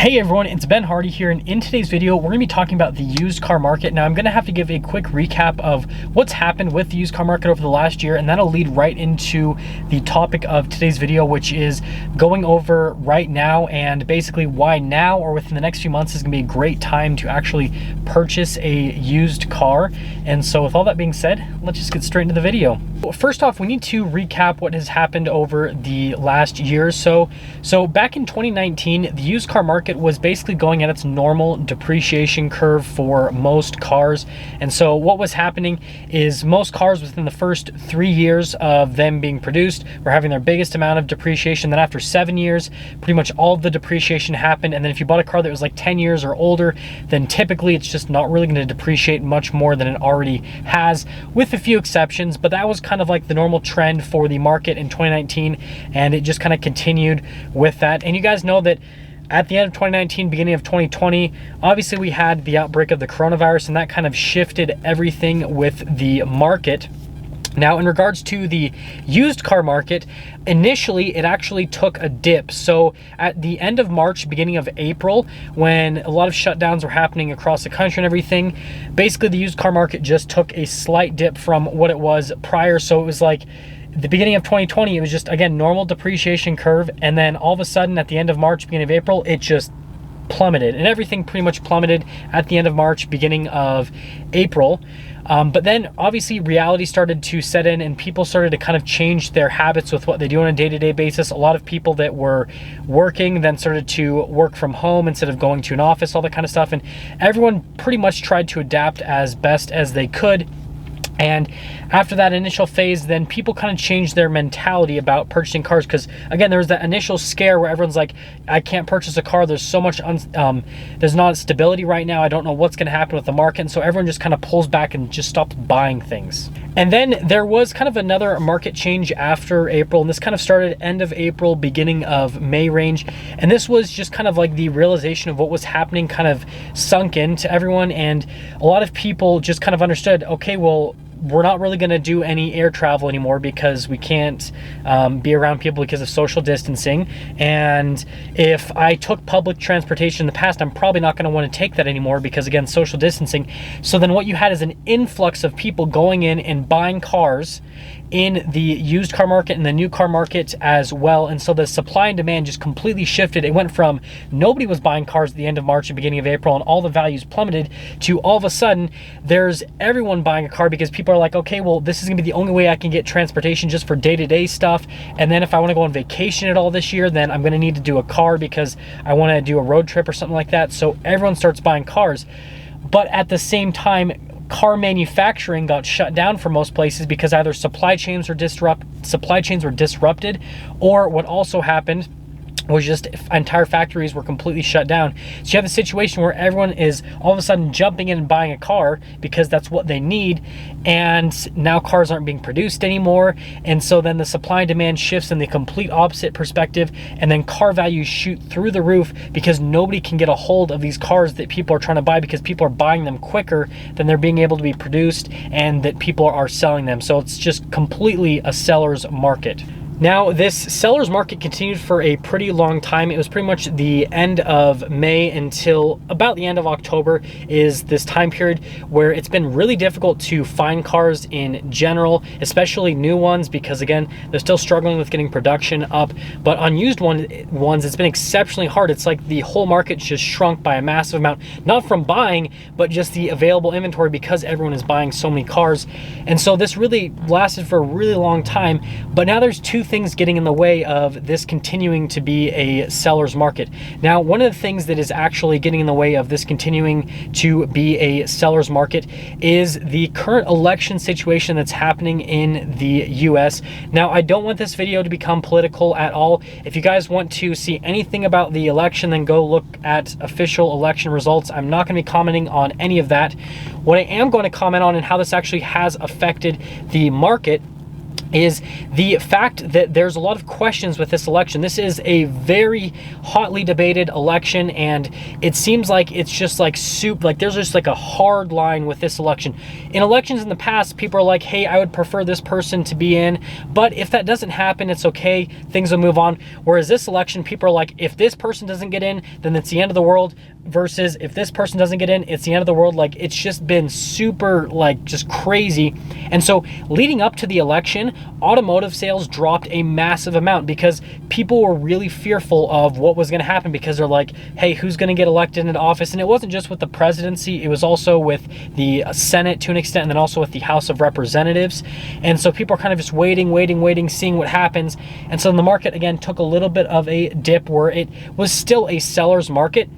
Hey everyone, it's Ben Hardy here, and in today's video, we're going to be talking about the used car market. Now, I'm going to have to give a quick recap of what's happened with the used car market over the last year, and that'll lead right into the topic of today's video, which is going over right now and basically why now or within the next few months is going to be a great time to actually purchase a used car. And so with all that being said, let's just get straight into the video. First off, we need to recap what has happened over the last year or so. So back in 2019, the used car market was basically going at its normal depreciation curve for most cars. And so what was happening is most cars within the first 3 years of them being produced were having their biggest amount of depreciation. Then after 7 years, pretty much all of the depreciation happened. And then if you bought a car that was like 10 years or older, then typically it's just not really going to depreciate much more than it already has, with a few exceptions. But that was kind of like the normal trend for the market in 2019, and it just kind of continued with that. And you guys know that at the end of 2019, beginning of 2020, obviously we had the outbreak of the coronavirus, and that kind of shifted everything with the market. Now, in regards to the used car market, initially it actually took a dip. So at the end of March, beginning of April, when a lot of shutdowns were happening across the country and everything, basically the used car market just took a slight dip from what it was prior. So it was like the beginning of 2020, it was just, again, normal depreciation curve. And then all of a sudden at the end of March, beginning of April, it just plummeted, and everything pretty much plummeted at the end of March, beginning of April. But then obviously reality started to set in, and people started to kind of change their habits with what they do on a day-to-day basis. A lot of people that were working then started to work from home instead of going to an office, all that kind of stuff. And everyone pretty much tried to adapt as best as they could. And after that initial phase, then people kind of changed their mentality about purchasing cars, because again, there was that initial scare where everyone's like, I can't purchase a car, there's so much there's not stability right now, I don't know what's going to happen with the market. And so everyone just kind of pulls back and just stops buying things. And then there was kind of another market change after April, and this kind of started end of April, beginning of May range. And this was just kind of like the realization of what was happening kind of sunk into everyone, and a lot of people just kind of understood, okay, well, we're not really going to do any air travel anymore because we can't be around people because of social distancing. And if I took public transportation in the past, I'm probably not going to want to take that anymore because, again, social distancing. So then what you had is an influx of people going in and buying cars in the used car market and the new car market as well. And so the supply and demand just completely shifted. It went from nobody was buying cars at the end of March and beginning of April, and all the values plummeted, to all of a sudden there's everyone buying a car because people are like, okay, well, this is gonna be the only way I can get transportation just for day-to-day stuff. And then if I want to go on vacation at all this year, then I'm gonna need to do a car because I want to do a road trip or something like that. So everyone starts buying cars. But at the same time, car manufacturing got shut down for most places because either supply chains were disrupted, or what also happened was just entire factories were completely shut down. So you have a situation where everyone is all of a sudden jumping in and buying a car because that's what they need, and now cars aren't being produced anymore. And so then the supply and demand shifts in the complete opposite perspective, and then car values shoot through the roof because nobody can get a hold of these cars that people are trying to buy, because people are buying them quicker than they're being able to be produced and that people are selling them. So it's just completely a seller's market. Now, this seller's market continued for a pretty long time. It was pretty much the end of May until about the end of October is this time period where it's been really difficult to find cars in general, especially new ones, because again, they're still struggling with getting production up. But on used ones, it's been exceptionally hard. It's like the whole market just shrunk by a massive amount, not from buying, but just the available inventory, because everyone is buying so many cars. And so this really lasted for a really long time. But now there's two things getting in the way of this continuing to be a seller's market. Now, one of the things that is actually getting in the way of this continuing to be a seller's market is the current election situation that's happening in the US. Now, I don't want this video to become political at all. If you guys want to see anything about the election, then go look at official election results. I'm not going to be commenting on any of that. What I am going to comment on and how this actually has affected the market is the fact that there's a lot of questions with this election. This is a very hotly debated election, and it seems like it's just like soup. Like there's just like a hard line with this election. In elections in the past, people are like, hey, I would prefer this person to be in, but if that doesn't happen, it's okay, things will move on. Whereas this election, people are like, if this person doesn't get in, then it's the end of the world, versus if this person doesn't get in, it's the end of the world. Like it's just been super, like, just crazy. And so leading up to the election, automotive sales dropped a massive amount because people were really fearful of what was going to happen, because they're like, hey, who's going to get elected into office? And it wasn't just with the presidency, it was also with the Senate to an extent, and then also with the House of Representatives. And so people are kind of just waiting, seeing what happens. And so the market again took a little bit of a dip, where it was still a seller's market,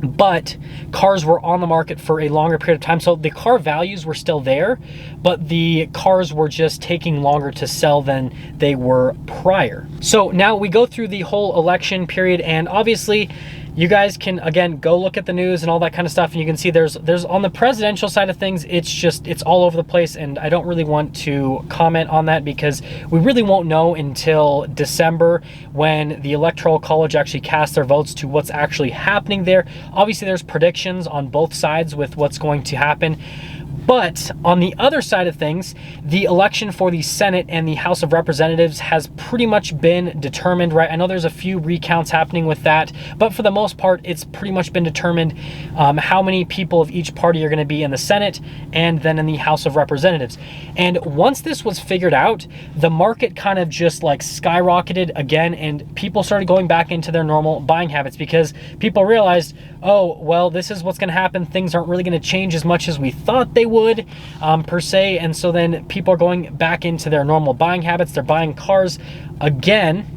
but cars were on the market for a longer period of time. So the car values were still there, but the cars were just taking longer to sell than they were prior. So now we go through the whole election period, and obviously you guys can, again, go look at the news and all that kind of stuff, and you can see there's on the presidential side of things, it's all over the place, and I don't really want to comment on that because we really won't know until December, when the Electoral College actually casts their votes to what's actually happening there. Obviously, there's predictions on both sides with what's going to happen. But on the other side of things, the election for the Senate and the House of Representatives has pretty much been determined, right? I know there's a few recounts happening with that, but for the most part, it's pretty much been determined how many people of each party are going to be in the Senate and then in the House of Representatives. And once this was figured out, the market kind of just like skyrocketed again, and people started going back into their normal buying habits, because people realized, oh, well, this is what's going to happen. Things aren't really going to change as much as we thought they would, per se. And so then people are going back into their normal buying habits. They're buying cars again.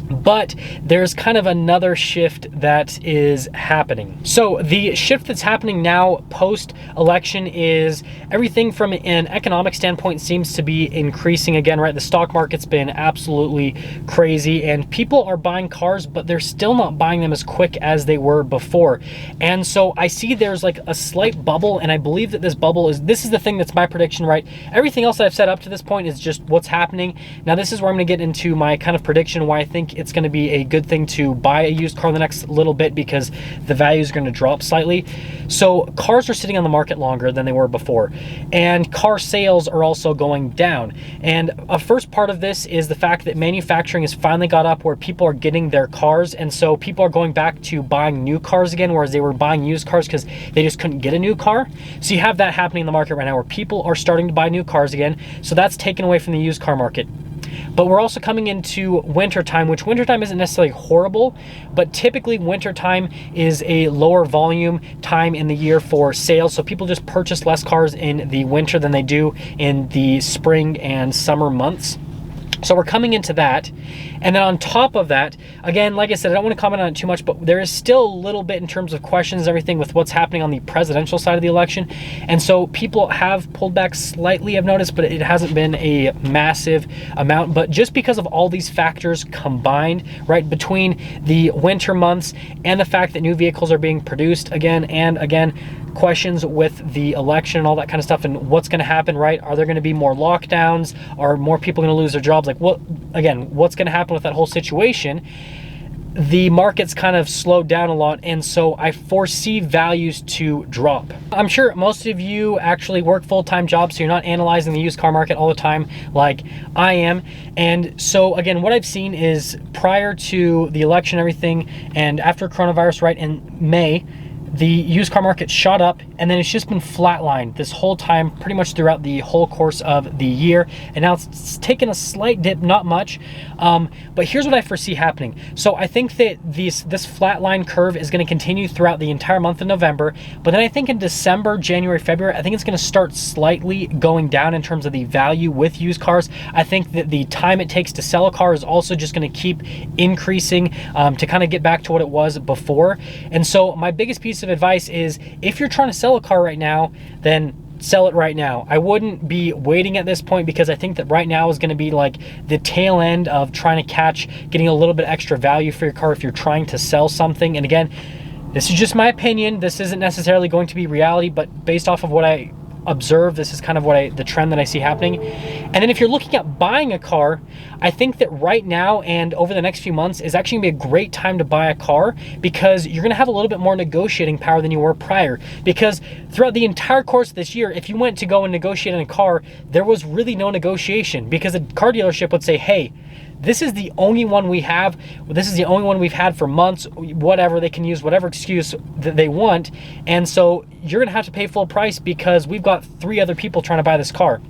But there's kind of another shift that is happening. So the shift that's happening now post-election is everything from an economic standpoint seems to be increasing again, right? The stock market's been absolutely crazy, and people are buying cars, but they're still not buying them as quick as they were before. And so I see there's like a slight bubble, and I believe that this is the thing that's my prediction, right? Everything else that I've said up to this point is just what's happening. Now this is where I'm going to get into my kind of prediction, why I think it's going to be a good thing to buy a used car in the next little bit, because the value is going to drop slightly. So cars are sitting on the market longer than they were before, and car sales are also going down. And a first part of this is the fact that manufacturing has finally got up where people are getting their cars, and so people are going back to buying new cars again, whereas they were buying used cars because they just couldn't get a new car. So you have that happening in the market right now, where people are starting to buy new cars again. So that's taken away from the used car market. But we're also coming into wintertime, which wintertime isn't necessarily horrible, but typically wintertime is a lower volume time in the year for sales. So people just purchase less cars in the winter than they do in the spring and summer months. So we're coming into that. And then on top of that, again, like I said, I don't want to comment on it too much, but there is still a little bit in terms of questions and everything with what's happening on the presidential side of the election. And so people have pulled back slightly, I've noticed, but it hasn't been a massive amount. But just because of all these factors combined, right, between the winter months and the fact that new vehicles are being produced again and again, questions with the election and all that kind of stuff, and what's going to happen, right? Are there going to be more lockdowns? Are more people going to lose their jobs? Like, what, again, what's going to happen with that whole situation? The market's kind of slowed down a lot, and so I foresee values to drop. I'm sure most of you actually work full-time jobs, so you're not analyzing the used car market all the time like I am. And so again, what I've seen is prior to the election and everything, and after coronavirus, right, in May, the used car market shot up, and then it's just been flatlined this whole time, pretty much throughout the whole course of the year. And now it's taken a slight dip, not much, but here's what I foresee happening. So I think that this flatline curve is going to continue throughout the entire month of November, but then I think in December, January, February, I think it's going to start slightly going down in terms of the value with used cars. I think that the time it takes to sell a car is also just going to keep increasing to kind of get back to what it was before. And so my biggest piece of advice is, if you're trying to sell a car right now, then sell it right now. I wouldn't be waiting at this point, because I think that right now is going to be like the tail end of trying to catch getting a little bit extra value for your car if you're trying to sell something. And again, this is just my opinion. This isn't necessarily going to be reality, but based off of what I observe. This is kind of the trend that I see happening. And then if you're looking at buying a car, I think that right now and over the next few months is actually gonna be a great time to buy a car, because you're gonna have a little bit more negotiating power than you were prior. Because throughout the entire course of this year, if you went to go and negotiate on a car, there was really no negotiation, because a car dealership would say, hey, this is the only one we have. This is the only one we've had for months, whatever. They can use whatever excuse that they want. And so you're gonna have to pay full price because we've got 3 other people trying to buy this car.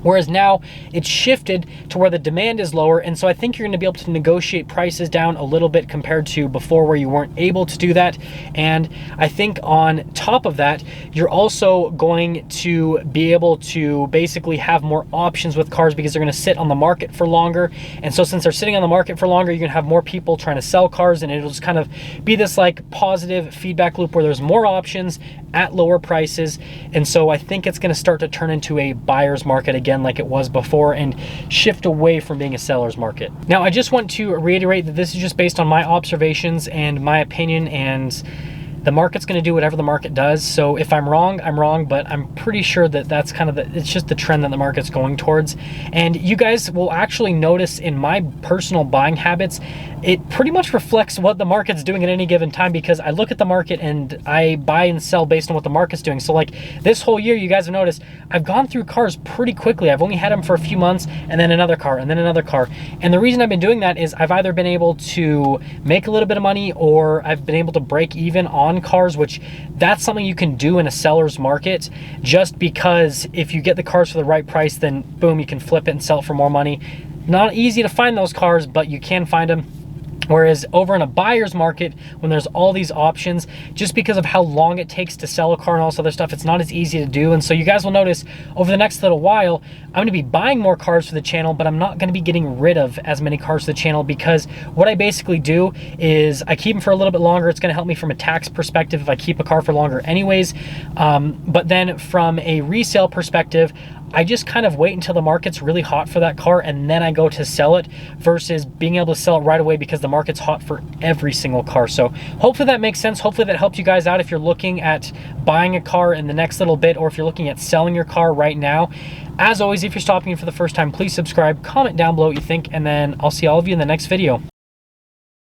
Whereas now it's shifted to where the demand is lower, and so I think you're gonna be able to negotiate prices down a little bit compared to before, where you weren't able to do that. And I think on top of that, you're also going to be able to basically have more options with cars, because they're gonna sit on the market for longer. And so since they're sitting on the market for longer, you're gonna have more people trying to sell cars, and it'll just kind of be this like positive feedback loop where there's more options at lower prices. And so I think it's gonna start to turn into a buyer's market again, like it was before, and shift away from being a seller's market. Now, I just want to reiterate that this is just based on my observations and my opinion, and the market's going to do whatever the market does. So if I'm wrong, but I'm pretty sure that that's kind of it's just the trend that the market's going towards. And you guys will actually notice in my personal buying habits, it pretty much reflects what the market's doing at any given time, because I look at the market and I buy and sell based on what the market's doing. So like this whole year, you guys have noticed I've gone through cars pretty quickly. I've only had them for a few months, and then another car, and then another car. And the reason I've been doing that is I've either been able to make a little bit of money, or I've been able to break even on cars, which that's something you can do in a seller's market, just because if you get the cars for the right price, then boom, you can flip it and sell it for more money. Not easy to find those cars, but you can find them. Whereas over in a buyer's market, when there's all these options, just because of how long it takes to sell a car and all this other stuff, it's not as easy to do. And so you guys will notice over the next little while, I'm gonna be buying more cars for the channel, but I'm not gonna be getting rid of as many cars for the channel, because what I basically do is I keep them for a little bit longer. It's gonna help me from a tax perspective if I keep a car for longer anyways. But then from a resale perspective, I just kind of wait until the market's really hot for that car, and then I go to sell it, versus being able to sell it right away because the market's hot for every single car. So hopefully that makes sense. Hopefully that helped you guys out if you're looking at buying a car in the next little bit, or if you're looking at selling your car right now. As always, if you're stopping in for the first time, please subscribe, comment down below what you think, and then I'll see all of you in the next video.